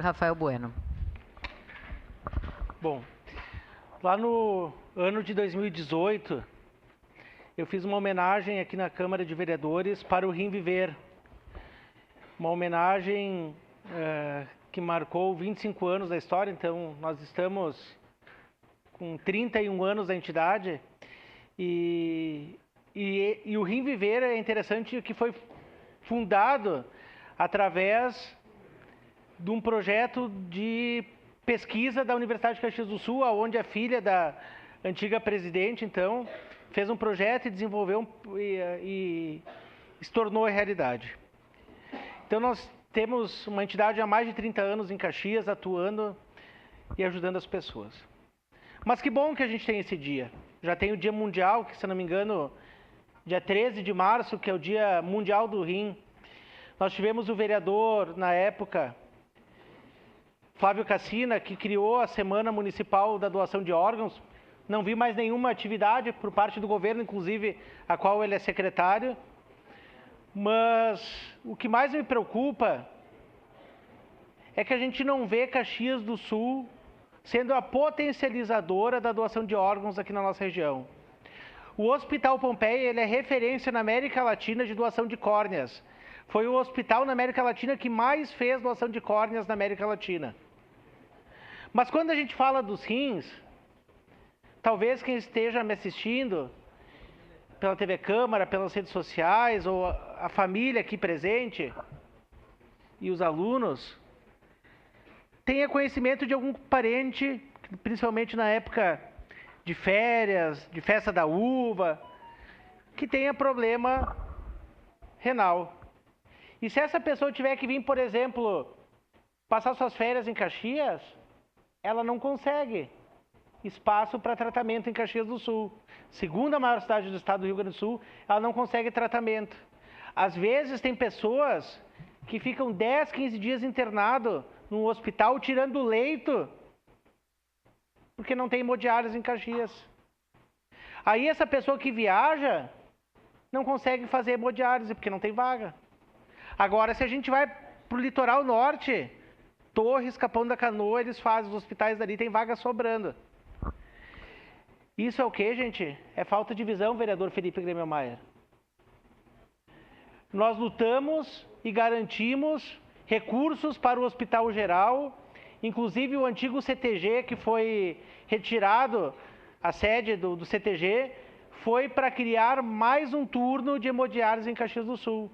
Rafael Bueno. Bom, lá no ano de 2018, eu fiz uma homenagem aqui na Câmara de Vereadores para o Rim Viver. Uma homenagem que marcou 25 anos da história, então nós estamos com 31 anos da entidade. E o Rim Viver é interessante que foi fundado através de um projeto de pesquisa da Universidade de Caxias do Sul, onde a filha da antiga presidente, então, fez um projeto e desenvolveu e se tornou realidade. Então, nós temos uma entidade há mais de 30 anos em Caxias, atuando e ajudando as pessoas. Mas que bom que a gente tem esse dia. Já tem o Dia Mundial, que, se não me engano, dia 13 de março, que é o Dia Mundial do Rim. Nós tivemos o vereador, na época, Flávio Cassina, que criou a Semana Municipal da Doação de Órgãos. Não vi mais nenhuma atividade por parte do governo, inclusive a qual ele é secretário. Mas o que mais me preocupa é que a gente não vê Caxias do Sul sendo a potencializadora da doação de órgãos aqui na nossa região. O Hospital Pompeia ele é referência na América Latina de doação de córneas. Foi o hospital na América Latina que mais fez doação de córneas na América Latina. Mas quando a gente fala dos rins, talvez quem esteja me assistindo pela TV Câmara, pelas redes sociais, ou a família aqui presente e os alunos, tenha conhecimento de algum parente, principalmente na época de férias, de festa da uva, que tenha problema renal. E se essa pessoa tiver que vir, por exemplo, passar suas férias em Caxias, ela não consegue espaço para tratamento em Caxias do Sul. Segunda maior cidade do estado do Rio Grande do Sul, ela não consegue tratamento. Às vezes tem pessoas que ficam 10, 15 dias internado num hospital tirando leito porque não tem hemodiálise em Caxias. Aí essa pessoa que viaja não consegue fazer hemodiálise porque não tem vaga. Agora, se a gente vai para o litoral norte, Torres, Capão da Canoa, eles fazem, os hospitais dali tem vaga sobrando. Isso é o que, gente? É falta de visão, vereador Felipe Grêmio Maia. Nós lutamos e garantimos recursos para o Hospital Geral, inclusive o antigo CTG que foi retirado, a sede do CTG, foi para criar mais um turno de hemodiálise em Caxias do Sul.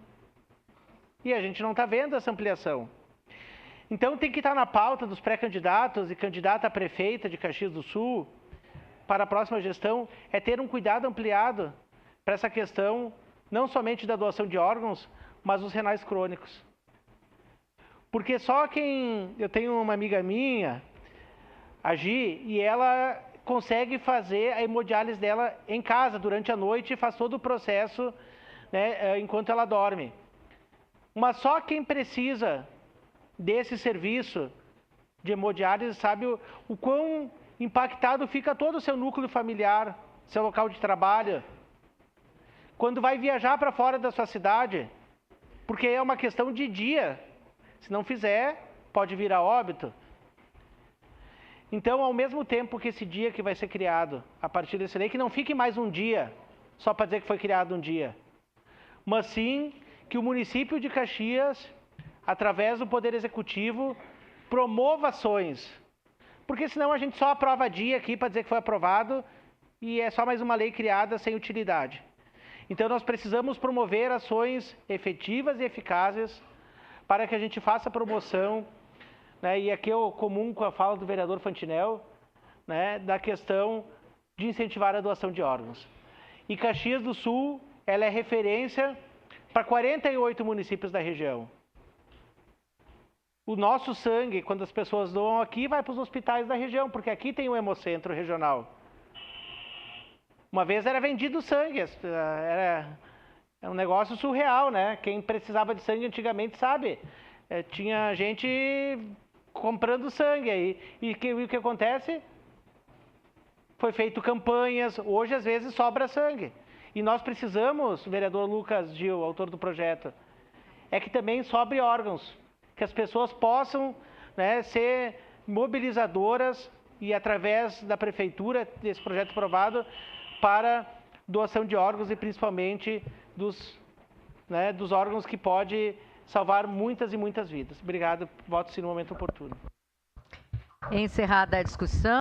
E a gente não está vendo essa ampliação. Então tem que estar na pauta dos pré-candidatos e candidata a prefeita de Caxias do Sul para a próxima gestão é ter um cuidado ampliado para essa questão, não somente da doação de órgãos, mas os renais crônicos. Porque só quem... Eu tenho uma amiga minha, a Gi, e ela consegue fazer a hemodiálise dela em casa durante a noite e faz todo o processo, né, enquanto ela dorme. Mas só quem precisa desse serviço de hemodiálise sabe o quão impactado fica todo o seu núcleo familiar, seu local de trabalho. Quando vai viajar para fora da sua cidade, porque é uma questão de dia. Se não fizer, pode vir a óbito. Então, ao mesmo tempo que esse dia que vai ser criado, a partir desse lei, que não fique mais um dia, só para dizer que foi criado um dia, mas sim que o município de Caxias, através do Poder Executivo, promova ações. Porque senão a gente só aprova dia aqui para dizer que foi aprovado e é só mais uma lei criada sem utilidade. Então nós precisamos promover ações efetivas e eficazes para que a gente faça promoção, né, e aqui eu comum com a fala do vereador Fantinel, né, da questão de incentivar a doação de órgãos. E Caxias do Sul, ela é referência para 48 municípios da região. O nosso sangue, quando as pessoas doam aqui, vai para os hospitais da região, porque aqui tem um hemocentro regional. Uma vez era vendido sangue, era um negócio surreal, né? Quem precisava de sangue antigamente sabe. Tinha gente comprando sangue aí. E o que acontece? Foi feito campanhas, hoje às vezes sobra sangue. E nós precisamos, o vereador Lucas Gil, autor do projeto, é que também sobre órgãos, que as pessoas possam né, ser mobilizadoras e através da prefeitura, desse projeto aprovado, para doação de órgãos e principalmente dos órgãos que pode salvar muitas e muitas vidas. Obrigado, voto sim no momento oportuno. Encerrada a discussão.